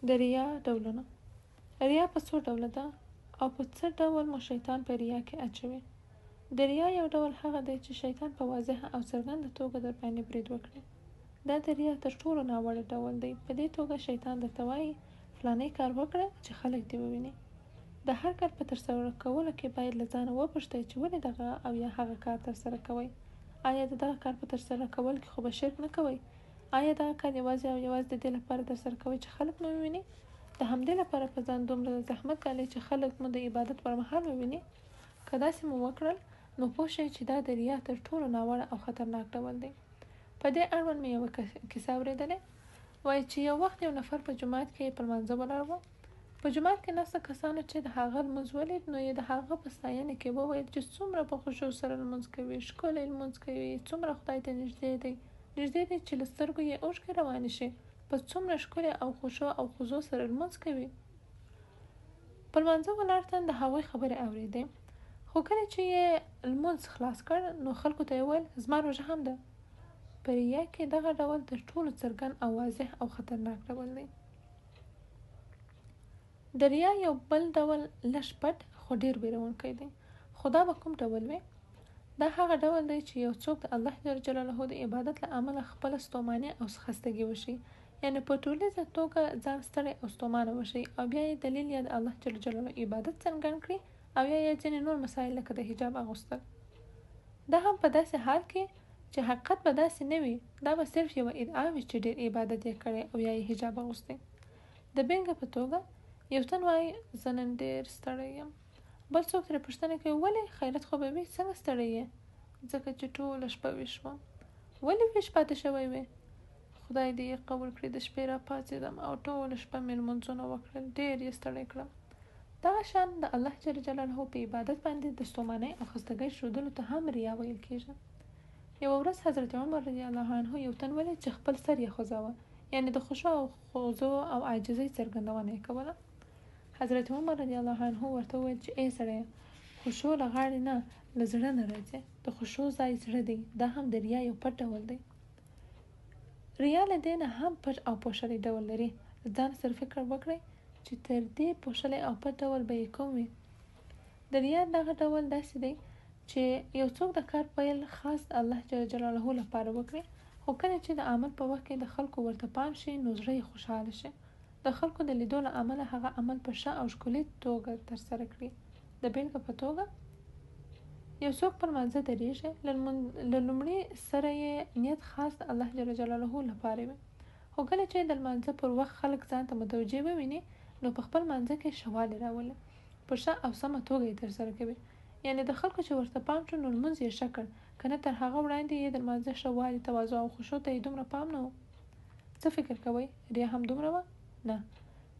د ریا ډولونه. ریا په څو ډوله ده او په څه ډول مو شیطان په ریا کې اچوي؟ د ریا یو ډول هغه دی چې شیطان په واضحه او څرګنده توګه در باندې برید وکړي. دا د ریا تر ټولو ناوړه ډول دی. په دې توګه شیطان درته وایي فلانی کار وکړه چې خلک دې وویني. د هر کار په ترسره کولو کې باید له ځانه وپوښتئ چې ولې دغه او یا هغه کار ترسره کوئ. آیا د دغه کار په ترسره کولو کې خو به شرک نه کوئ؟ آیا دغه کار یوازې او یوازې د دې لپاره ترسره کوئ چې خلک مو وویني؟ د همدې لپاره په ځان دومره زحمت ګالئ چې خلک مو د عبادت پر مهال وویني؟ که داسې مو وکړل نو پوه شئ چې دا د ریا تر ټولو ناوړه او خطرناک ډول دی. په دې اړوند مې یوه کیسه اورېدلې. وایي چې یو وخت یو نفر په جومات کې په لمانځه ولاړ و. په جومات کې ناستو کسانو چې د هغه لمونځ ولید نو یې د هغه په ستاینه کې وویل چې څومره په خشوع سره لمونځ کوي، ښکلی لمونځ کوي، څومره خدای ته نږدې دی چې له سترګو یې اوښکې روانې شي، په څومره ښکلي او خشوع او خضوع سره لمونځ کوي. په لمانځه ولاړ تن د هغوی خبرې اورېدې، خو کله چې یې لمونځ خلاص کړ نو خلکو ته یې وویل زما روژه هم ده. په ریا کې دغه ډول تر ټولو څرګند او واضح او خطرناک ډول دی. د ریا یو بل ډول لږ پټ خو ډیر ویرونکی دی. خو دا به کوم ډول وي؟ دا هغه ډول دی چې یو څوک د الله جل جلاله د عبادت له امله خپله ستوماني او خستګي وشي، یعنی په ټولیزه توګه ځان ستړی او ستومانه وشي، او بیا یې دلیل یا د الله جل جلاله عبادت څرګند کړي او یا یې ځینې نور مسایل لکه د حجاب اغوستل. دا هم په داسې حال کې چې حقیقت به داسې نه وي، دا به صرف یوه ادعا وي چې ډیر عبادت یې کړی او یا یې حجاب اغوستی. د بیلګې په توګه یو تن وایي زه نن ډېر ستړی یم. بل څوک ترې پوښتنه کوي ولې خیرت خو به وي، څنګه ستړی یې؟ ځکه چې ټوله شپه ویښ وم. ولې ویښ پاتې شوی وې؟ خدای دې یې قبول کړي، د شپې را پاڅېدم او ټوله شپه مې لمونځونه وکړل، ډېر یې ستړی کړم. دغه شان د الله جل جلاله په عبادت باندې د ستومانۍ او خستګۍ ښودلو ته هم ریا ویل کېږي. یوه ورځ حضرت عمر رضی الله عنه یو تن ولید چې خپل سر یې خوځاوه، یعنې د خشوع او خضوع او عاجزۍ څرګندونه یې کوله. حضرت عمر رضی الله عنه ورته وویل چې ای سړیه، خشوع له غاړې نه له زړه نه راځي، د خشوع ځای زړه دی. دا هم د ریا یو پټ ډول دی. ریا له دې نه هم پټ او پوښلی ډول لري. ځان سره فکر وکړئ چې تر دې پوښلی او پټ ډول به یې کوم وي. د ریا دغه ډول داسې دی چې یو څوک د کار پیل خاص د الله جل جلاله لپاره وکړي، خو کله چې د عمل په وخت کې د خلکو ورته پام شي نو زړه یې خوشحاله شي. د خلکو د لیدو له امله هغه عمل په ښه او ښکلي توګه ترسره کړي. د بیلګې په توګه یو څوک پر لمانځه درېږي، له لومړي سره یې نیت خاص د الله جل جلاله لپاره وي، خو کله چې د لمانځه پر وخت خلک ځان ته متوجه وویني نو په خپل لمانځه کې ښه والی راولي، په ښه او سمه توګه یې ترسره کوي. یعنې د خلکو چې ورته پام شو نو لمونځ یې ښه کړ، که نه تر هغه وړاندې یې د لمانځه ښه والي، تواضع او خشوع ته یې دومره پام نه و. څه فکر کوئ؟ ریا هم دومره وه؟ نه،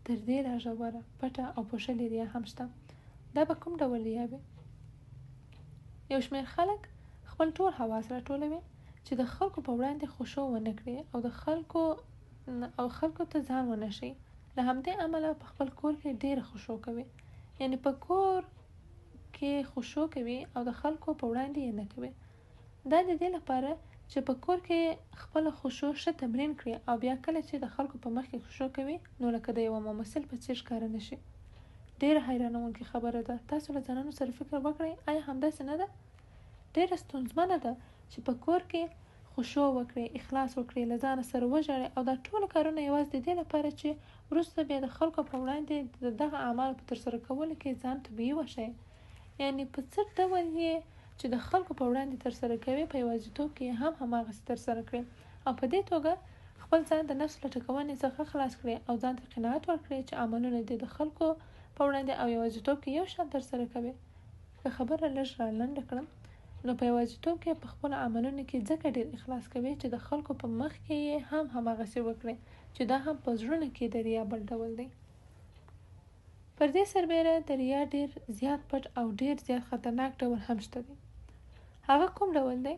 تر دې لا ژوره، پټه او پوښلې ریا هم شته. دا به کوم ډول ریا وي؟ یو شمېر خلک خپل ټول حواس راټولوي چې د خلکو په وړاندې خشوع ونه کړي او خلکو ته ځان ونه ښیي. له همدې امله په خپل کور کې ډېره خشوع کوي، یعنې په کور کې خشوع کوي او د خلکو په وړاندې یې نه کوي. دا د دې لپاره چې په کور کې خپله خشوع ښه تمرین کړي او بیا کله چې د خلکو په مخ کې خشوع کوي نو لکه د یوه ممثل په څېر ښکاره نه شي. ډېره حیرانوونکې خبره ده. تاسو له ځانونو سره فکر وکړئ، آیا همداسې نه ده؟ ډېره ستونزمنه ده چې په کور کې خشوع وکړئ، اخلاص وکړئ، له ځانه سره وژاړئ او دا ټول کارونه یوازې د دې لپاره چې وروسته بیا د خلکو په وړاندې د دغه اعمالو په ترسره کولو کې ځان طبیعي وښیئ. یعنې په څه ډول یې چې د خلکو په وړاندې ترسره کوي په یوازیتوب کې هم هماغسې ترسره کړئ او په دې توګه خپل ځان د نفس له ټکونې څخه خلاص کړئ او ځان ته قناعت ورکړئ چې عملونه دې د خلکو په وړاندې او یوازیتوب کې یو شان ترسره کوي. که خبره لږ را لنډه کړم نو په یوازیتوب کې په خپلو عملونو کې ځکه ډېر اخلاص کوي چې د خلکو په مخ کې یې هم هماغسې وکړئ چې دا هم په زړونو کې د ریا بل ډول دی. پر دې سربیره د ریا ډېر زیات پټ او ډېر زیات خطرناک ډول هم شته دی. هغه کوم ډول دی؟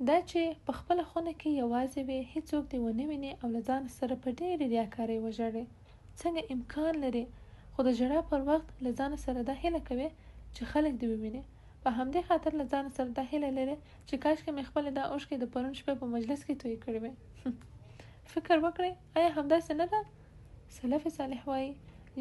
دا چې په خپله خونه کې یوازې وي، هیڅوک دې ونه ویني او له ځان سره په ډېرې ریاکارۍ وژاړې. څنګه امکان لري؟ خو د ژړا پر وخت له ځان سره دا هیله کوي چې خلک دې وویني. په همدې خاطر له ځان سره دا هیله لري چې کاشکې مې خپلې دا اوښکې د پرون شپې په مجلس کې تویې کړې وې. فکر وکړئ، آیا همداسې نه ده؟ سلف صالح وایي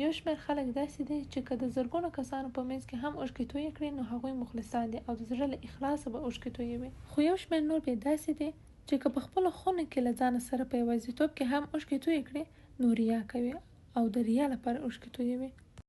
یو شمېر خلک داسې دي چې که د زرګونو کسانو په منځ کې هم اوښکې تویې کړي نو هغوی مخلصان دي او د زړه له اخلاصه به اوښکې تویوي. خو یو شمېر نور بیا داسې دي چې که په خپلو خونو کې له ځانه سره په یوازیتوب کې هم اوښکې تویې کړي نو ریا کوي او د ریا لپاره اوښکې تویوي.